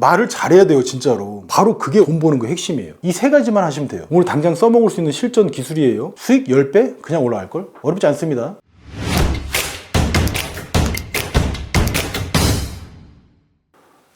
말을 잘해야 돼요, 진짜로. 바로 그게 돈 버는 거 핵심이에요. 이 세 가지만 하시면 돼요. 오늘 당장 써먹을 수 있는 실전 기술이에요. 수익 10배? 그냥 올라갈걸? 어렵지 않습니다.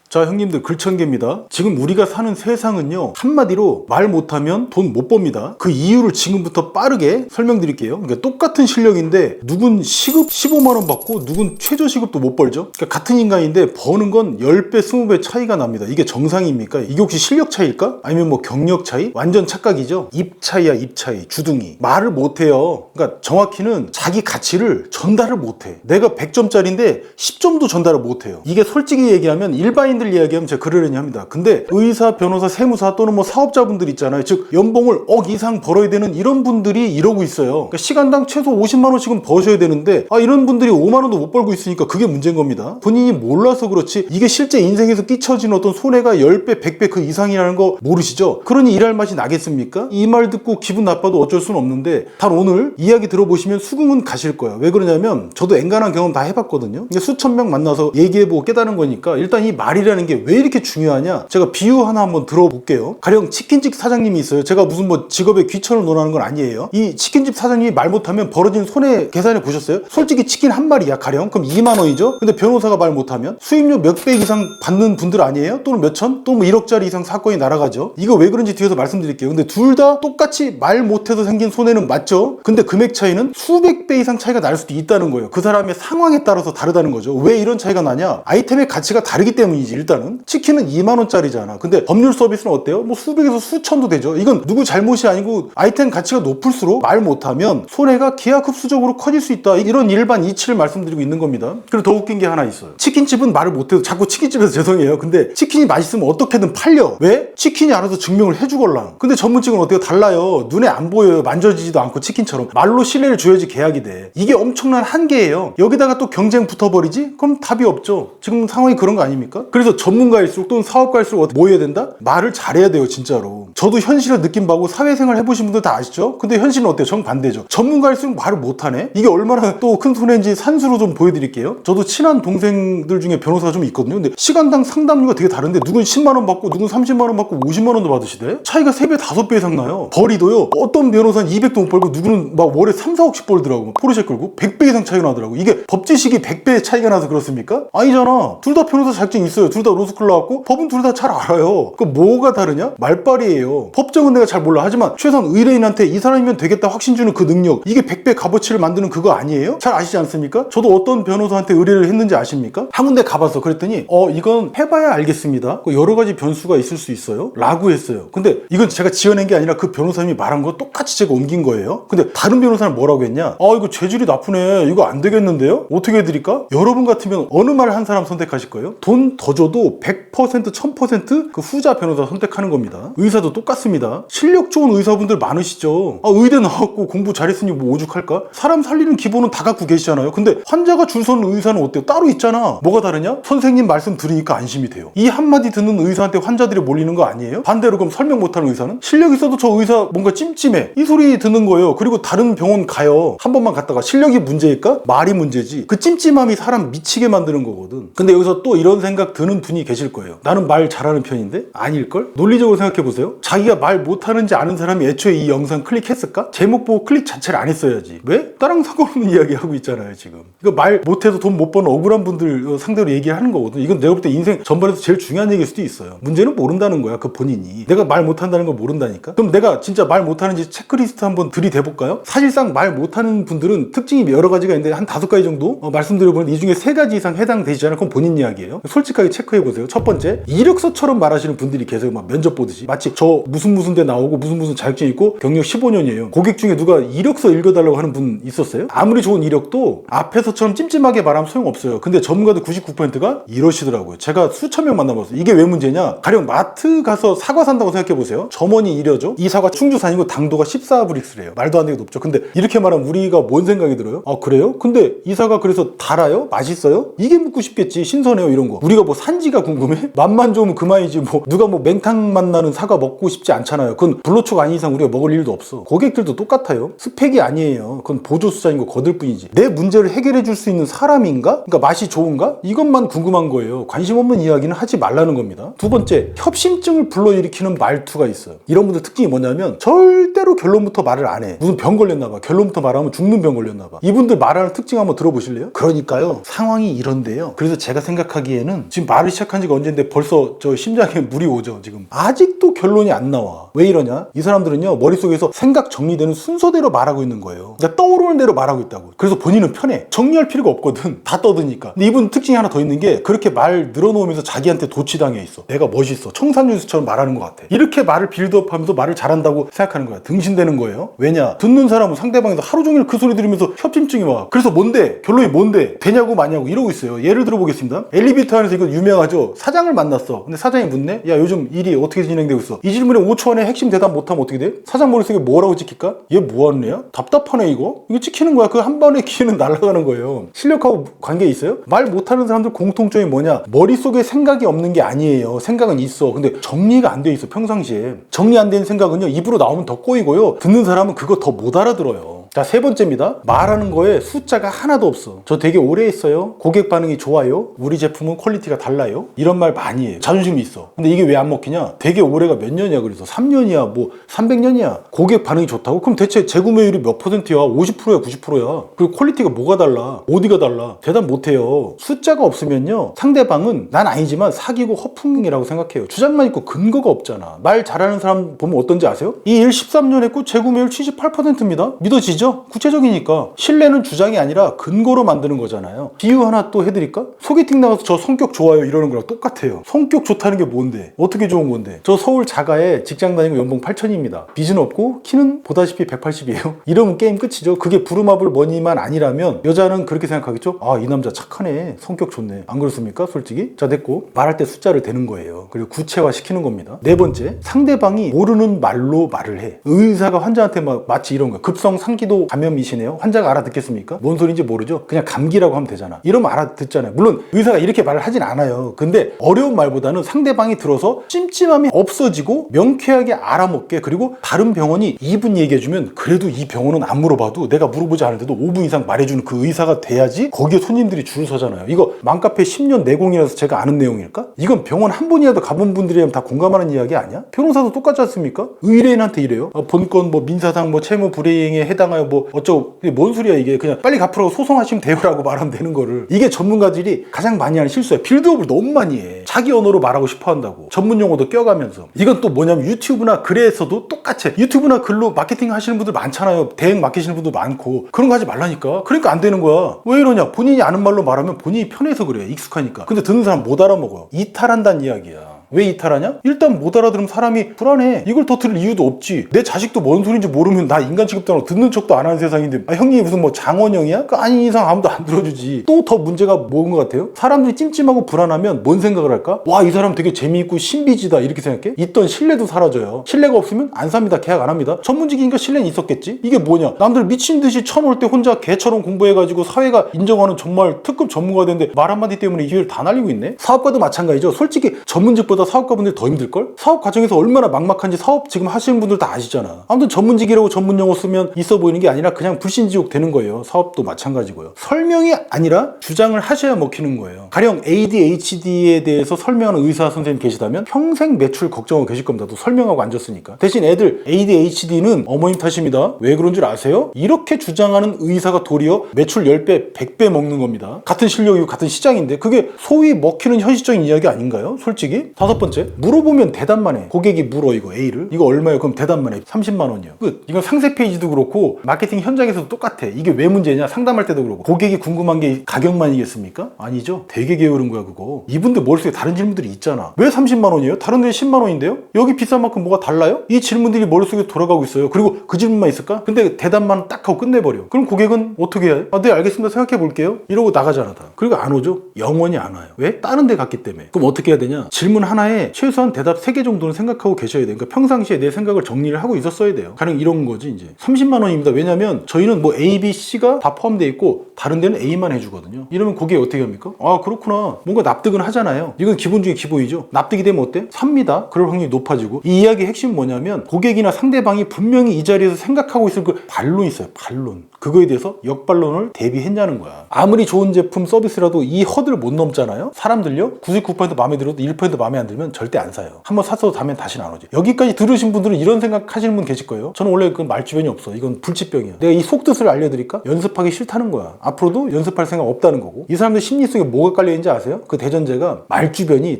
자, 형님들, 글천개입니다. 지금 우리가 사는 세상은요, 한마디로 말 못하면 돈 못 법니다. 그 이유를 지금부터 빠르게 설명드릴게요. 그러니까 똑같은 실력인데 누군 시급 15만 원 받고 누군 최저시급도 못 벌죠. 그러니까 같은 인간인데 버는 건 10배, 20배 차이가 납니다. 이게 정상입니까? 이게 혹시 실력 차이일까? 아니면 뭐 경력 차이? 완전 착각이죠. 입 차이야, 입 차이. 주둥이. 말을 못해요. 그러니까 정확히는 자기 가치를 전달을 못해. 내가 100점짜리인데 10점도 전달을 못해요. 이게 솔직히 얘기하면 일반인들 이야기하면 제가 그러려니 합니다. 근데 의사, 변호사, 세무사 또는 뭐 사업자분들 있잖아요. 즉 연봉을 억 이상 벌어야 되는 이런 분들이 이러고 있어요. 그러니까 시간당 최소 50만 원씩은 버셔야 되는데 이런 분들이 5만 원도 못 벌고 있으니까 그게 문제인 겁니다. 본인이 몰라서 그렇지 이게 실제 인생에서 끼쳐진 어떤 손해가 10배, 100배 그 이상이라는 거 모르시죠? 그러니 일할 맛이 나겠습니까? 이 말 듣고 기분 나빠도 어쩔 수는 없는데 단 오늘 이야기 들어보시면 수긍은 가실 거예요. 왜 그러냐면 저도 엔간한 경험 다 해봤거든요. 수천 명 만나서 얘기해보고 깨달은 거니까 일단 이 말이라는 게 왜 이렇게 중요하냐? 제가 비유 하나 한번 들어볼게요. 가령 치킨집 사장님이 있어요. 제가 무슨 뭐 직업에 귀천을 논하는 건 아니에요. 이 치킨집 사장님이 말 못하면 벌어진 손해 계산해 보셨어요? 솔직히 치킨 한 마리야 가령 그럼 2만 원이죠. 근데 변호사가 말 못하면 수임료 몇백 이상 받는 분들 아니에요? 또는 몇천? 또 뭐 1억짜리 이상 사건이 날아가죠. 이거 왜 그런지 뒤에서 말씀드릴게요. 근데 둘 다 똑같이 말 못해서 생긴 손해는 맞죠? 근데 금액 차이는 수백 배 이상 차이가 날 수도 있다는 거예요. 그 사람의 상황에 따라서 다르다는 거죠. 왜 이런 차이가 나냐? 아이템의 가치가 다르기 때문이지. 일단은 치킨은 2만 원짜리잖아. 근데 법률 서비스는 어때요? 뭐 수백에서 수천도 되죠. 이건 누구 잘못이 아니고 아이템 가치가 높을수록 말 못하면 손해가 기하급수적으로 커질 수 있다. 이런 일반 이치를 말씀드리고 있는 겁니다. 그리고 더 웃긴 게 하나 있어요. 치킨집은 말을 못해도 자꾸 치킨집에서 죄송해요. 근데 치킨이 맛있으면 어떻게든 팔려. 왜? 치킨이 알아서 증명을 해주걸랑. 근데 전문직은 어때요? 달라요. 눈에 안 보여요. 만져지지도 않고 치킨처럼. 말로 신뢰를 줘야지 계약이 돼. 이게 엄청난 한계예요. 여기다가 또 경쟁 붙어버리지? 그럼 답이 없죠. 지금 상황이 그런 거 아닙니까? 그래서 전문가일수록 또는 사업가일수록 뭐 해야 된다? 말을 잘해야 돼요, 진짜로. 저도 현실을 느낀 바고 사회생활 해보신 분들 다 아시죠? 근데 현실은 어때요? 정반대죠. 전문가일수록 말을 못하네? 이게 얼마나 또 큰 손해인지 산수로 좀 보여드릴게요. 저도 친한 동생들 중에 변호사가 좀 있거든요. 근데 시간당 상담료가 되게 다른데 누군 10만 원 받고 누군 30만 원 받고 50만 원도 받으시대? 차이가 3배, 5배 이상 나요. 벌이도요. 어떤 변호사는 200도 못 벌고 누구는 막 월에 3, 4억씩 벌더라고. 포르쉐 끌고 100배 이상 차이가 나더라고. 이게 법지식이 100배 차이가 나서 그렇습니까? 아니잖아. 둘 다 변호사 자격증 있어요. 둘 다 로스쿨 나왔고 법은 둘 다 잘 알아요. 그 뭐가 다르냐? 말빨이에요. 법정은 내가 잘 몰라. 하지만 최소한 의뢰인한테 이 사람이면 되겠다 확신 주는 그 능력, 이게 100배 값어치를 만드는 그거 아니에요? 잘 아시지 않습니까? 저도 어떤 변호사한테 의뢰를 했는지 아십니까? 한 군데 가봤어. 그랬더니 이건 해봐야 알겠습니다. 여러 가지 변수가 있을 수 있어요 라고 했어요. 근데 이건 제가 지어낸 게 아니라 그 변호사님이 말한 거 똑같이 제가 옮긴 거예요. 근데 다른 변호사는 뭐라고 했냐? 이거 재질이 나쁘네. 이거 안 되겠는데요? 어떻게 해드릴까? 여러분 같으면 어느 말 한 사람 선택하실 거예요? 돈 더 줘도 100%, 1000% 그 후자 변호사 선택하는 겁니다. 의사도 똑같습니다. 실력 좋은 의사분들 많으시죠. 의대 나왔고 공부 잘했으니 뭐 오죽할까? 사람 살리는 기본은 다 갖고 계시잖아요. 근데 환자가 줄 서는 의사는 어때요? 따로 있잖아. 뭐가 다르냐? 선생님 말씀 들으니까 안심이 돼요. 이 한마디 듣는 의사한테 환자들이 몰리는 거 아니에요? 반대로 그럼 설명 못하는 의사는? 실력 있어도 저 의사 뭔가 찜찜해. 이 소리 듣는 거예요. 그리고 다른 병원 가요. 한 번만 갔다가 실력이 문제일까? 말이 문제지. 그 찜찜함이 사람 미치게 만드는 거거든. 근데 여기서 또 이런 생각 드는 분이 계실 거예요. 나는 말 잘하는 편인데? 아닐걸? 논리적으로 생각해보세요. 자기가 말 못하는지 아는 사람이 애초에 이 영상 클릭했을까? 제목 보고 클릭 자체를 안 했어야지. 왜? 나랑 상관없는 이야기 하고 있잖아요, 지금. 이거 말 못해서 돈 못 버는 억울한 분들 상대로 얘기하는 거거든. 이건 내가 볼 때 인생 전반에서 제일 중요한 얘기일 수도 있어요. 문제는 모른다는 거야, 그 본인이. 내가 말 못한다는 걸 모른다니까? 그럼 내가 진짜 말 못하는지 체크리스트 한번 들이대볼까요? 사실상 말 못하는 분들은 특징이 여러 가지가 있는데 한 5가지 정도 말씀드려보는데 이 중에 3가지 이상 해당되시잖아요. 그건 본인 이야기예요. 솔직하게 체크해보세요. 첫 번째, 이력서처럼 말하시는 분들이 계세요. 막 면접 보듯이. 마치 저 무슨 데 나오고 무슨 자격증 있고 경력 15년이에요. 고객 중에 누가 이력서 읽어달라고 하는 분 있었어요? 아무리 좋은 이력도 앞에서처럼 찜찜하게 말하면 소용없어요. 근데 전문가들 99%가 이러시더라고요. 제가 수천 명 만나봤어요. 이게 왜 문제냐? 가령 마트 가서 사과 산다고 생각해보세요. 점원이 이려죠? 이 사과 충주산이고 당도가 14브릭스래요. 말도 안 되게 높죠. 근데 이렇게 말하면 우리가 뭔 생각이 들어요? 그래요? 근데 이 사과 그래서 달아요? 맛있어요? 이게 묻고 싶겠지. 신선해요? 이런 거. 우리가 뭐 탄지가 궁금해? 맛만 좋으면 그만이지 뭐 누가 뭐 맹탕 맛 나는 사과 먹고 싶지 않잖아요. 그건 불로초가 아닌 이상 우리가 먹을 일도 없어. 고객들도 똑같아요. 스펙이 아니에요. 그건 보조수단인 거 거들 뿐이지. 내 문제를 해결해 줄 수 있는 사람인가? 그러니까 맛이 좋은가? 이것만 궁금한 거예요. 관심 없는 이야기는 하지 말라는 겁니다. 두 번째, 협심증을 불러일으키는 말투가 있어요. 이런 분들 특징이 뭐냐면 절대로 결론부터 말을 안 해. 무슨 병 걸렸나 봐. 결론부터 말하면 죽는 병 걸렸나 봐. 이분들 말하는 특징 한번 들어보실래요? 그러니까요, 상황이 이런데요. 그래서 제가 생각하기에는 지금 말을 시작한 지가 언젠데 벌써 저 심장에 물이 오죠. 지금 아직도 결론이 안 나와. 왜 이러냐? 이 사람들은요, 머릿속에서 생각 정리되는 순서대로 말하고 있는 거예요. 그러니까 떠오르는 대로 말하고 있다고. 그래서 본인은 편해. 정리할 필요가 없거든. 다 떠드니까. 근데 이분 특징이 하나 더 있는 게 그렇게 말 늘어놓으면서 자기한테 도취당해 있어. 내가 멋있어. 청산유수처럼 말하는 것 같아. 이렇게 말을 빌드업하면서 말을 잘한다고 생각하는 거야. 등신되는 거예요. 왜냐? 듣는 사람은 상대방에서 하루 종일 그 소리 들으면서 협심증이 와. 그래서 뭔데? 결론이 뭔데? 되냐고 마냐고 이러고 있어요. 예를 들어보겠습니다. 엘리베이터 안에서 이거 유명하죠? 사장을 만났어. 근데 사장이 묻네? 야, 요즘 일이 어떻게 진행되고 있어? 이 질문에 5초 안에 핵심 대답 못하면 어떻게 돼? 사장 머릿속에 뭐라고 찍힐까? 얘 뭐하는 애야? 답답하네 이거? 이거 찍히는 거야. 그 한 번에 기회는 날아가는 거예요. 실력하고 관계 있어요? 말 못하는 사람들 공통점이 뭐냐? 머릿속에 생각이 없는 게 아니에요. 생각은 있어. 근데 정리가 안 돼 있어. 평상시에. 정리 안 된 생각은요, 입으로 나오면 더 꼬이고요. 듣는 사람은 그거 더 못 알아들어요. 자, 세 번째입니다. 말하는 거에 숫자가 하나도 없어. 저 되게 오래 했어요. 고객 반응이 좋아요. 우리 제품은 퀄리티가 달라요. 이런 말 많이 해요. 자존심이 있어. 근데 이게 왜 안 먹히냐? 되게 오래가 몇 년이야. 그래서 3년이야 뭐 300년이야. 고객 반응이 좋다고? 그럼 대체 재구매율이 몇 %야? 50%야 90%야. 그리고 퀄리티가 뭐가 달라? 어디가 달라? 대답 못해요. 숫자가 없으면요, 상대방은 난 아니지만 사기고 허풍이라고 생각해요. 주장만 있고 근거가 없잖아. 말 잘하는 사람 보면 어떤지 아세요? 이 일 13년 했고 재구매율 78%입니다. 믿어지죠? 구체적이니까. 신뢰는 주장이 아니라 근거로 만드는 거잖아요. 비유 하나 또 해드릴까? 소개팅 나가서 저 성격 좋아요 이러는 거랑 똑같아요. 성격 좋다는 게 뭔데? 어떻게 좋은 건데? 저 서울 자가에 직장 다니고 연봉 8천입니다. 빚은 없고 키는 보다시피 180이에요. 이러면 게임 끝이죠. 그게 부루마블 머니만 아니라면 여자는 그렇게 생각하겠죠? 아, 이 남자 착하네. 성격 좋네. 안 그렇습니까? 솔직히. 자, 됐고. 말할 때 숫자를 대는 거예요. 그리고 구체화 시키는 겁니다. 네 번째, 상대방이 모르는 말로 말을 해. 의사가 환자한테 막 마치 이런 거야. 급성 상기도 감염이시네요. 환자가 알아듣겠습니까? 뭔 소리인지 모르죠? 그냥 감기라고 하면 되잖아. 이러면 알아듣잖아요. 물론 의사가 이렇게 말을 하진 않아요. 근데 어려운 말보다는 상대방이 들어서 찜찜함이 없어지고 명쾌하게 알아먹게. 그리고 다른 병원이 2분 얘기해주면 그래도 이 병원은 안 물어봐도 내가 물어보지 않을 때도 5분 이상 말해주는 그 의사가 돼야지 거기에 손님들이 줄 서잖아요. 이거 맘카페 10년 내공이라서 제가 아는 내용일까? 이건 병원 한 번이라도 가본 분들이라면 다 공감하는 이야기 아니야? 변호사도 똑같지 않습니까? 의뢰인한테 이래요. 본건 뭐 민사상 뭐 채무 불이행에 해당하여 뭐 어쩌고. 뭔 소리야 이게. 그냥 빨리 갚으라고 소송하시면 돼요라고 말하면 되는 거를. 이게 전문가들이 가장 많이 하는 실수야. 빌드업을 너무 많이 해. 자기 언어로 말하고 싶어 한다고. 전문 용어도 껴가면서. 이건 또 뭐냐면 유튜브나 글에서도 똑같아. 유튜브나 글로 마케팅 하시는 분들 많잖아요. 대행 맡기시는 분들 많고. 그런 거 하지 말라니까. 그러니까 안 되는 거야. 왜 이러냐? 본인이 아는 말로 말하면 본인이 편해서 그래. 익숙하니까. 근데 듣는 사람 못 알아먹어요. 이탈한다는 이야기야. 왜 이탈하냐? 일단 못 알아들으면 사람이 불안해. 이걸 더 들을 이유도 없지. 내 자식도 뭔 소리인지 모르면 나 인간 취급도 안 하고 듣는 척도 안 하는 세상인데, 아, 형님 무슨 뭐 장원영이야? 그 아닌 이상 아무도 안 들어주지. 또 더 문제가 뭔 것 같아요? 사람들이 찜찜하고 불안하면 뭔 생각을 할까? 와, 이 사람 되게 재미있고 신비지다 이렇게 생각해? 있던 신뢰도 사라져요. 신뢰가 없으면 안 삽니다. 계약 안 합니다. 전문직이니까 신뢰는 있었겠지? 이게 뭐냐? 남들 미친 듯이 쳐놓을 때 혼자 개처럼 공부해가지고 사회가 인정하는 정말 특급 전문가가 되는데 말 한마디 때문에 이 기회를 다 날리고 있네? 사업가도 마찬가지죠. 솔직히 전문직보다 사업가분들이 더 힘들걸? 사업 과정에서 얼마나 막막한지 사업 지금 하시는 분들 다 아시잖아. 아무튼 전문직이라고 전문 용어 쓰면 있어 보이는 게 아니라 그냥 불신지옥 되는 거예요. 사업도 마찬가지고요. 설명이 아니라 주장을 하셔야 먹히는 거예요. 가령 ADHD에 대해서 설명하는 의사 선생님 계시다면 평생 매출 걱정하고 계실 겁니다. 또 설명하고 앉았으니까. 대신 애들 ADHD는 어머님 탓입니다. 왜 그런 줄 아세요? 이렇게 주장하는 의사가 도리어 매출 10배, 100배 먹는 겁니다. 같은 실력이고 같은 시장인데 그게 소위 먹히는 현실적인 이야기 아닌가요? 솔직히. 다섯 번째, 물어보면 대답만 해. 고객이 물어 이거 A를. 이거 얼마예요? 그럼 대답만 해. 30만 원이요. 끝. 이건 상세 페이지도 그렇고 마케팅 현장에서도 똑같아. 이게 왜 문제냐? 상담할 때도 그렇고. 고객이 궁금한 게 가격만이겠습니까? 아니죠. 되게 게으른 거야 그거. 이분들 머릿속에 다른 질문들이 있잖아. 왜 30만 원이에요? 다른 데 10만 원인데요? 여기 비싼 만큼 뭐가 달라요? 이 질문들이 머릿속에 돌아가고 있어요. 그리고 그 질문만 있을까? 근데 대답만 딱 하고 끝내버려. 그럼 고객은 어떻게 해요? 아, 네 알겠습니다. 생각해 볼게요. 이러고 나가잖아 다. 그리고 안 오죠? 영원히 안 와요. 왜? 다른 데 갔기 때문에. 그럼 어떻게 해야 되냐? 질문 하나 하나에 최소한 대답 3개 정도는 생각하고 계셔야 돼요. 그러니까 평상시에 내 생각을 정리를 하고 있었어야 돼요. 가령 이런 거지 이제 30만 원입니다. 왜냐면 저희는 뭐 A, B, C가 다 포함되어 있고 다른 데는 A만 해주거든요. 이러면 고객이 어떻게 합니까? 아 그렇구나. 뭔가 납득은 하잖아요. 이건 기본 중에 기본이죠. 납득이 되면 어때? 삽니다. 그럴 확률이 높아지고. 이 이야기의 핵심은 뭐냐면 고객이나 상대방이 분명히 이 자리에서 생각하고 있을 그 반론이 있어요. 반론. 그거에 대해서 역반론을 대비했냐는 거야. 아무리 좋은 제품 서비스라도 이 허들을 못 넘잖아요. 사람들요 99% 마음에 들어도 1% 마음에 안 들면 절대 안 사요. 한번 샀어도 다음엔 다시는 안 오지. 여기까지 들으신 분들은 이런 생각 하시는 분 계실 거예요. 저는 원래 그 말주변이 없어. 이건 불치병이야. 내가 이 속뜻을 알려드릴까? 연습하기 싫다는 거야. 앞으로도 연습할 생각 없다는 거고. 이 사람들 심리 속에 뭐가 깔려있는지 아세요? 그 대전제가 말주변이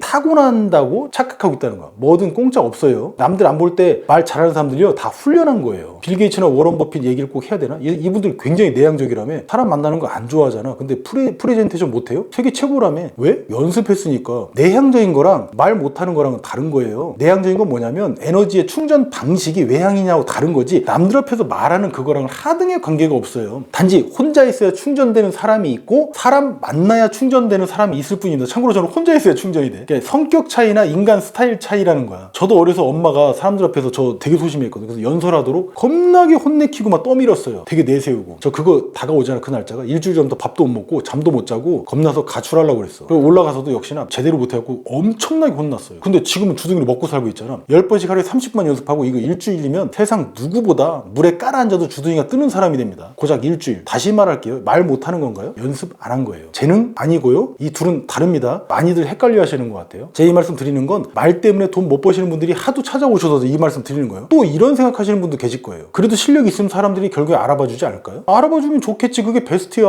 타고난다고 착각하고 있다는 거야. 뭐든 공짜 없어요. 남들 안 볼 때 말 잘하는 사람들이요 다 훈련한 거예요. 빌 게이츠나 워런 버핏 얘기를 꼭 해야 되나? 이분들 굉장히 내향적이라며. 사람 만나는 거 안 좋아하잖아. 근데 프레젠테이션 못해요? 세계 최고라며. 왜? 연습했으니까. 내향적인 거랑 말 못하는 거랑은 다른 거예요. 내향적인 건 뭐냐면 에너지의 충전 방식이 외향이냐고 다른 거지 남들 앞에서 말하는 그거랑은 하등의 관계가 없어요. 단지 혼자 있어야 충전되는 사람이 있고 사람 만나야 충전되는 사람이 있을 뿐입니다. 참고로 저는 혼자 있어야 충전이 돼. 그러니까 성격 차이나 인간 스타일 차이라는 거야. 저도 어려서 엄마가 사람들 앞에서 저 되게 소심했거든요. 그래서 연설하도록 겁나게 혼내키고 막 떠밀었어요. 되게 내세우고. 저 그거 다가오잖아 그 날짜가. 일주일 전부터 밥도 못 먹고 잠도 못 자고 겁나서 가출하려고 그랬어. 그리고 올라가서도 역시나 제대로 못해갖고 엄청나게 혼났어요. 근데 지금은 주둥이로 먹고 살고 있잖아. 10번씩 하루에 30분 연습하고 이거 일주일이면 세상 누구보다 물에 깔아앉아도 주둥이가 뜨는 사람이 됩니다. 고작 일주일. 다시 말할게요. 말 못하는 건가요? 연습 안 한 거예요. 재능? 아니고요. 이 둘은 다릅니다. 많이들 헷갈려 하시는 것 같아요. 제 이 말씀 드리는 건 말 때문에 돈 못 버시는 분들이 하도 찾아오셔서 이 말씀 드리는 거예요. 또 이런 생각하시는 분도 계실 거예요. 그래도 실력 있으면 사람들이 결국에 알아봐 주지 않을까요? 알아봐 주면 좋겠지. 그게 베스트야.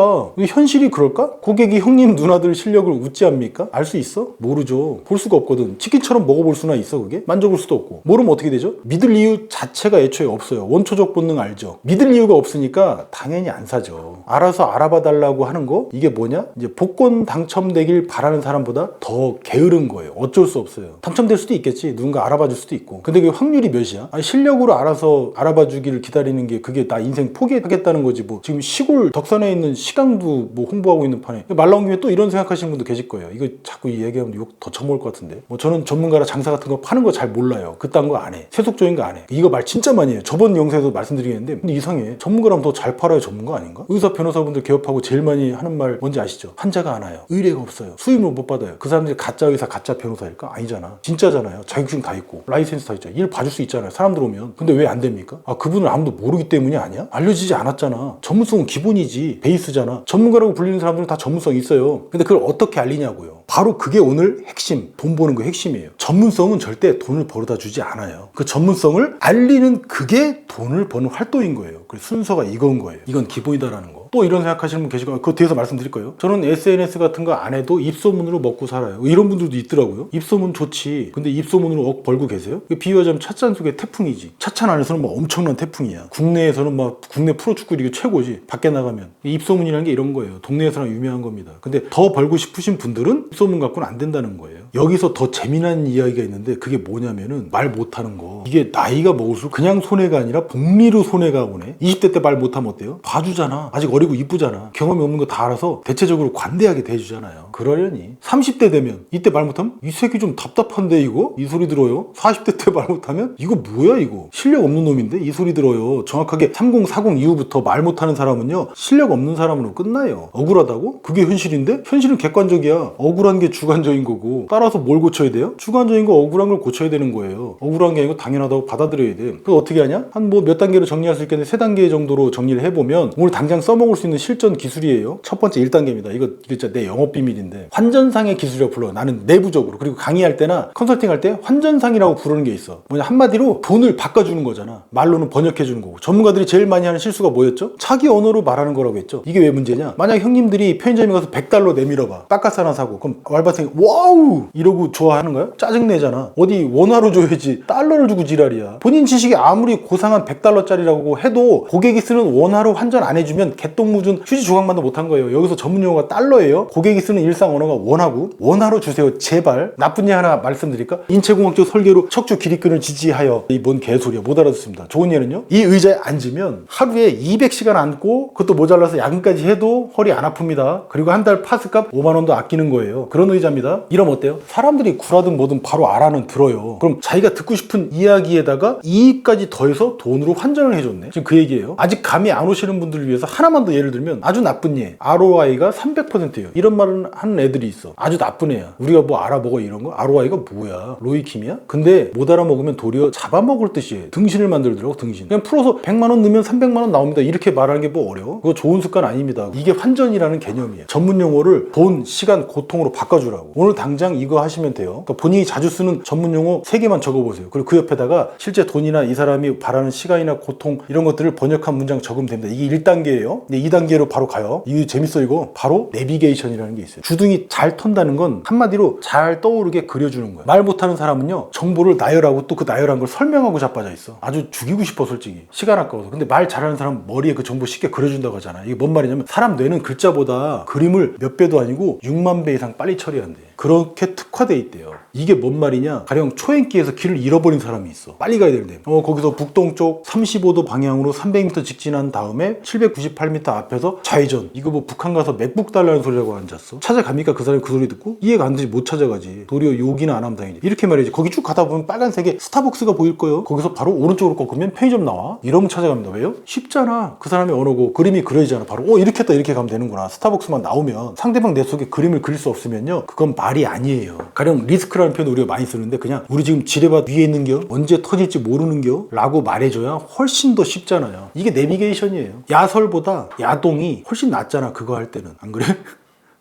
현실이 그럴까? 고객이 형님 누나들 실력을 웃지 않습니까? 알 수 있어? 모르죠. 볼 수가 없거든. 치킨처럼 먹어볼 수나 있어 그게? 만져볼 수도 없고. 모르면 어떻게 되죠? 믿을 이유 자체가 애초에 없어요. 원초적 본능 알죠? 믿을 이유가 없으니까 당연히 안 사죠. 알아서 알아봐 달라고 하는 거 이게 뭐냐? 이제 복권 당첨되길 바라는 사람보다 더 게으른 거예요. 어쩔 수 없어요. 당첨될 수도 있겠지. 누군가 알아봐 줄 수도 있고. 근데 그 확률이 몇이야? 아니, 실력으로 알아서 알아봐 주기를 기다리는 게 그게 나 인생 포기하겠다는 거지 뭐. 지금 시골 덕산에 있는 시강도 뭐 홍보하고 있는 판에 말 나온 김에 또 이런 생각하시는 분도 계실 거예요. 이거 자꾸 이 얘기하면 욕 더 처먹을 것 같은데. 뭐 저는 전문가라 장사 같은 거 파는 거 잘 몰라요. 그딴 거 안 해. 세속적인 거 안 해. 이거 말 진짜 많이 해요. 저번 영상에도 말씀드리겠는데 근데 이상해. 전문가라면 더 잘 팔아야 전문가 아닌가? 의사 변호사분들 개업하고 제일 많이 하는 말 뭔지 아시죠? 환자가 안 와요. 의뢰가 없어요. 수임을 못 받아요. 그 사람들이 가짜 의사 가짜 변호사일까? 아니잖아. 진짜잖아요. 자격증 다 있고 라이센스 다 있죠. 일 봐줄 수 있잖아요. 사람들 오면. 근데 왜 안 됩니까? 아 그분을 아무도 모르기 때문이 아니야? 알려지지 않았잖아. 전문성은 기본이지. 베이스잖아. 전문가라고 불리는 사람들은 다 전문성이 있어요. 근데 그걸 어떻게 알리냐고요. 바로 그게 오늘 핵심. 돈 버는 거 핵심이에요. 전문성은 절대 돈을 벌어다 주지 않아요. 그 전문성을 알리는 그게 돈을 버는 활동인 거예요. 그래서 순서가 이건 거예요. 이건 기본이다라는 거. 또 이런 생각하시는 분 계시고 그거 뒤에서 말씀드릴 거예요. 저는 SNS 같은 거 안 해도 입소문으로 먹고 살아요. 이런 분들도 있더라고요. 입소문 좋지. 근데 입소문으로 억 벌고 계세요? 비유하자면 찻잔 속의 태풍이지. 차찬 안에서는 막 엄청난 태풍이야. 국내에서는 막 국내 프로축구 리그 최고지. 밖에 나가면 입소문이라는 게 이런 거예요. 동네에서는 유명한 겁니다. 근데 더 벌고 싶으신 분들은 입소문 갖고는 안 된다는 거예요. 여기서 더 재미난 이야기가 있는데 그게 뭐냐면은 말 못하는 거. 이게 나이가 먹을수록 그냥 손해가 아니라 복리로 손해가 오네. 20대 때 말 못하면 어때요? 봐주잖아. 아직 어리고 이쁘잖아. 경험이 없는 거 다 알아서 대체적으로 관대하게 대해주잖아요. 그러려니 30대 되면 이때 말 못하면 이 새끼 좀 답답한데 이거? 이 소리 들어요. 40대 때 말 못하면 이거 뭐야 이거? 실력 없는 놈인데 이 소리 들어요. 정확하게 3040 이후부터 말 못하는 사람은요 실력 없는 사람으로 끝나요. 억울하다고? 그게 현실인데? 현실은 객관적이야. 억울한 게 주관적인 거고 따라서 뭘 고쳐야 돼요? 주관적인 거 억울한 걸 고쳐야 되는 거예요. 억울한 게 아니고 당연하다고 받아들여야 돼. 그거 어떻게 하냐? 한 뭐 몇 단계로 정리할 수 있겠는데 3단계 정도로 정리를 해보면 오늘 당장 써먹을 수 있는 실전 기술이에요. 첫 번째 1단계입니다. 이거 진짜 내 영업 비밀인데 환전상의 기술이라고 불러. 나는 내부적으로. 그리고 강의할 때나 컨설팅 할 때 환전상이라고 부르는 게 있어. 뭐냐 한마디로 돈을 바꿔주는 거잖아. 말로는 번역해주는 거고. 전문가들이 제일 많이 하는 실수가 뭐였죠? 자기 언어로 말하는 거라고 했죠. 이게 왜 문제냐? 만약 형님들이 편의점에 가서 $100 내밀어봐. 깎아서 하나 사고 그럼 알바생이 와우 이러고 좋아하는 거야? 짜증내잖아. 어디 원화로 줘야지 달러를 주고 지랄이야. 본인 지식이 아무리 고상한 $100짜리라고 해도 고객이 쓰는 원화로 환전 안 해주면 개똥 일동무진 휴지 조각만도 못한 거예요. 여기서 전문 용어가 달러예요. 고객이 쓰는 일상 언어가 원하고 원화로 주세요. 제발. 나쁜 예 하나 말씀드릴까? 인체공학적 설계로 척추 기립근을 지지하여. 이 뭔 개소리야. 못 알아듣습니다. 좋은 예는요. 이 의자에 앉으면 하루에 200시간 앉고 그것도 모자라서 야근까지 해도 허리 안 아픕니다. 그리고 한 달 파스값 5만 원도 아끼는 거예요. 그런 의자입니다. 이러면 어때요? 사람들이 구라든 뭐든 바로 알아는 들어요. 그럼 자기가 듣고 싶은 이야기에다가 이익까지 더해서 돈으로 환전을 해줬네. 지금 그 얘기예요. 아직 감이 안 오시는 분들을 위해서 하나만 더 예를 들면 아주 나쁜 예. ROI가 300%예요. 이런 말을 하는 애들이 있어. 아주 나쁜 애야. 우리가 뭐 알아먹어 이런 거? ROI가 뭐야? 로이킴이야? 근데 못 알아먹으면 도리어 잡아먹을 뜻이에요. 등신을 만들더라고, 등신. 그냥 풀어서 100만 원 넣으면 300만 원 나옵니다. 이렇게 말하는 게 뭐 어려워? 그거 좋은 습관 아닙니다. 이게 환전이라는 개념이에요. 전문 용어를 돈, 시간, 고통으로 바꿔주라고. 오늘 당장 이거 하시면 돼요. 그러니까 본인이 자주 쓰는 전문 용어 3개만 적어보세요. 그리고 그 옆에다가 실제 돈이나 이 사람이 바라는 시간이나 고통 이런 것들을 번역한 문장 적으면 됩니다. 이게 1단계예요. 근데 2단계로 바로 가요. 이거 재밌어 이거. 바로 내비게이션이라는 게 있어요. 주둥이 잘 턴다는 건 한마디로 잘 떠오르게 그려주는 거예요. 말 못하는 사람은요. 정보를 나열하고 또 그 나열한 걸 설명하고 자빠져 있어. 아주 죽이고 싶어 솔직히. 시간 아까워서. 근데 말 잘하는 사람은 머리에 그 정보 쉽게 그려준다고 하잖아. 이게 뭔 말이냐면 사람 뇌는 글자보다 그림을 몇 배도 아니고 6만 배 이상 빨리 처리한대. 그렇게 특화돼 있대요. 이게 뭔 말이냐? 가령 초행길에서 길을 잃어버린 사람이 있어. 빨리 가야 되는데 거기서 북동쪽 35도 방향으로 300m 직진한 다음에 798m 앞에서 좌회전. 이거 뭐 북한 가서 맥북 달라는 소리라고 앉았어. 찾아갑니까? 그 사람이 그 소리 듣고? 이해가 안 되지 못 찾아가지. 도리어 욕이나 안 하면 다행이지. 이렇게 말이지. 거기 쭉 가다 보면 빨간색에 스타벅스가 보일 거예요. 거기서 바로 오른쪽으로 꺾으면 편의점 나와. 이러면 찾아갑니다. 왜요? 쉽잖아. 그 사람의 언어고 그림이 그려지잖아. 바로 이렇게 했다 이렇게 가면 되는구나. 스타벅스만 나오면 상대방 내 속에 그림을 그릴 수 없으면요. 그건 말이 아니에요. 가령 리스크라는 표현 우리가 많이 쓰는데 그냥 우리 지금 지뢰밭 위에 있는겨? 언제 터질지 모르는겨? 라고 말해줘야 훨씬 더 쉽잖아요. 이게 내비게이션이에요. 야설보다 야동이 훨씬 낫잖아. 그거 할 때는. 안 그래?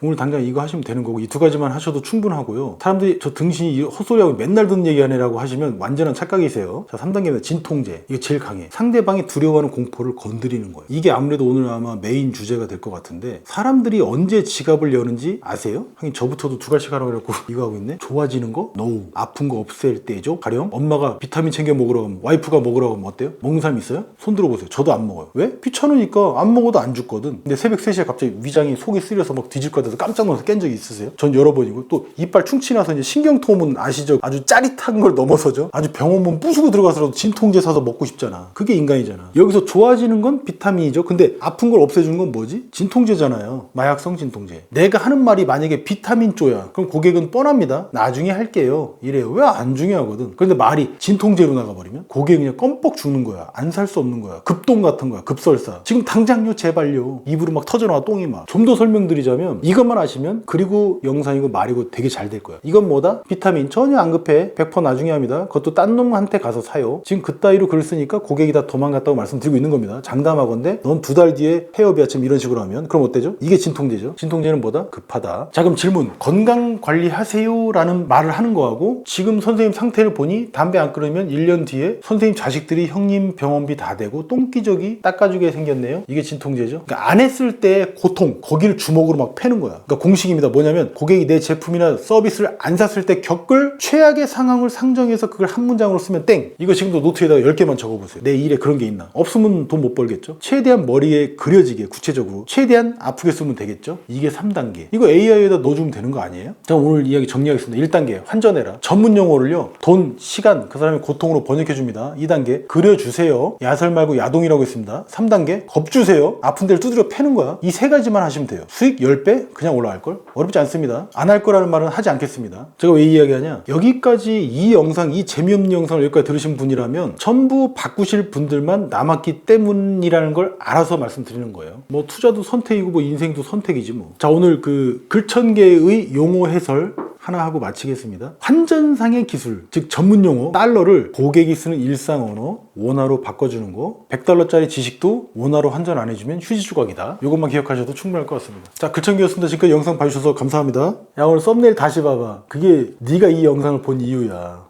오늘 당장 이거 하시면 되는 거고 이 두 가지만 하셔도 충분하고요. 사람들이 저 등신이 헛소리하고 맨날 듣는 얘기하네라고 하시면 완전한 착각이세요. 자, 3단계는 진통제. 이게 제일 강해. 상대방이 두려워하는 공포를 건드리는 거예요. 이게 아무래도 오늘 아마 메인 주제가 될 것 같은데 사람들이 언제 지갑을 여는지 아세요? 하긴 저부터도 2갈씩 하라고 해갖고 이거 하고 있네. 좋아지는 거? 노. 아픈 거 없앨 때죠. 가령 엄마가 비타민 챙겨 먹으라고 하면 와이프가 먹으라고 하면 어때요? 먹는 사람 있어요? 손 들어보세요. 저도 안 먹어요. 왜? 귀찮으니까 안 먹어도 안 죽거든. 근데 새벽 3시에 갑자기 위장이 속이 쓰려서 막 뒤질 것 같아서 깜짝 놀라서 깬 적이 있으세요? 전 여러 번이고 또 이빨 충치나서 이제 신경통은 아시죠? 아주 짜릿한 걸 넘어서죠. 아주 병원문 부수고 들어가서라도 진통제 사서 먹고 싶잖아. 그게 인간이잖아. 여기서 좋아지는 건 비타민이죠. 근데 아픈 걸 없애주는 건 뭐지? 진통제잖아요. 마약성 진통제. 내가 하는 말이 만약에 비타민 쪼야. 그럼 고객은 뻔합니다. 나중에 할게요. 이래요. 왜 안 중요하거든. 그런데 말이 진통제로 나가버리면 고객이 그냥 껌뻑 죽는 거야. 안 살 수 없는 거야. 급동 같은 거야. 급설사. 지금 당장요 제발요. 입으로 막 터져나와 똥이 막. 좀 더 설명드리자면 이것만 아시면 그리고 영상이고 말이고 되게 잘 될 거야. 이건 뭐다? 비타민 전혀 안 급해. 100% 나중에 합니다. 그것도 딴 놈한테 가서 사요. 지금 그따위로 글을 쓰니까 고객이 다 도망갔다고 말씀드리고 있는 겁니다. 장담하건대 넌 2달 뒤에 폐업이야 지금 이런 식으로 하면 그럼 어때죠? 이게 진통제죠. 진통제는 뭐다? 급하다. 자 그럼 질문. 건강관리하세요 라는 말을 하는 거하고 지금 선생님 상태를 보니 담배 안 끊으면 1년 뒤에 선생님 자식들이 형님 병원비 다 대고 똥기저귀 닦아주게 생겼네요. 이게 진통제죠. 그러니까 안 했을 때 고통 거기를 주먹으로 막 패는 거야. 그러니까 공식입니다. 뭐냐면 고객이 내 제품이나 서비스를 안 샀을 때 겪을 최악의 상황을 상정해서 그걸 한 문장으로 쓰면 땡. 이거 지금도 노트에다가 10개만 적어보세요. 내 일에 그런 게 있나? 없으면 돈 못 벌겠죠. 최대한 머리에 그려지게 구체적으로 최대한 아프게 쓰면 되겠죠. 이게 3단계. 이거 AI에다 넣어주면 되는 거 아니에요? 자 오늘 이야기 정리하겠습니다. 1단계 환전해라. 전문 용어를요. 돈, 시간, 그 사람의 고통으로 번역해줍니다. 2단계 그려주세요. 야설 말고 야동이라고 했습니다. 3단계 겁주세요. 아픈 데를 두드려 패는 거야. 이 3가지만 하시면 돼요. 수익 10배? 그냥 올라갈걸? 어렵지 않습니다. 안 할 거라는 말은 하지 않겠습니다. 제가 왜 이 이야기하냐? 여기까지 이 영상, 이 재미없는 영상을 여기까지 들으신 분이라면 전부 바꾸실 분들만 남았기 때문이라는 걸 알아서 말씀드리는 거예요. 뭐 투자도 선택이고 뭐 인생도 선택이지 뭐. 자 오늘 그 글천계의 용어 해설 하나 하고 마치겠습니다. 환전상의 기술, 즉 전문 용어, 달러를 고객이 쓰는 일상 언어, 원화로 바꿔주는 거, 100달러짜리 지식도 원화로 환전 안 해주면 휴지 조각이다. 이것만 기억하셔도 충분할 것 같습니다. 자, 글천기였습니다. 지금까지 영상 봐주셔서 감사합니다. 야, 오늘 썸네일 다시 봐봐. 그게 네가 이 영상을 본 이유야.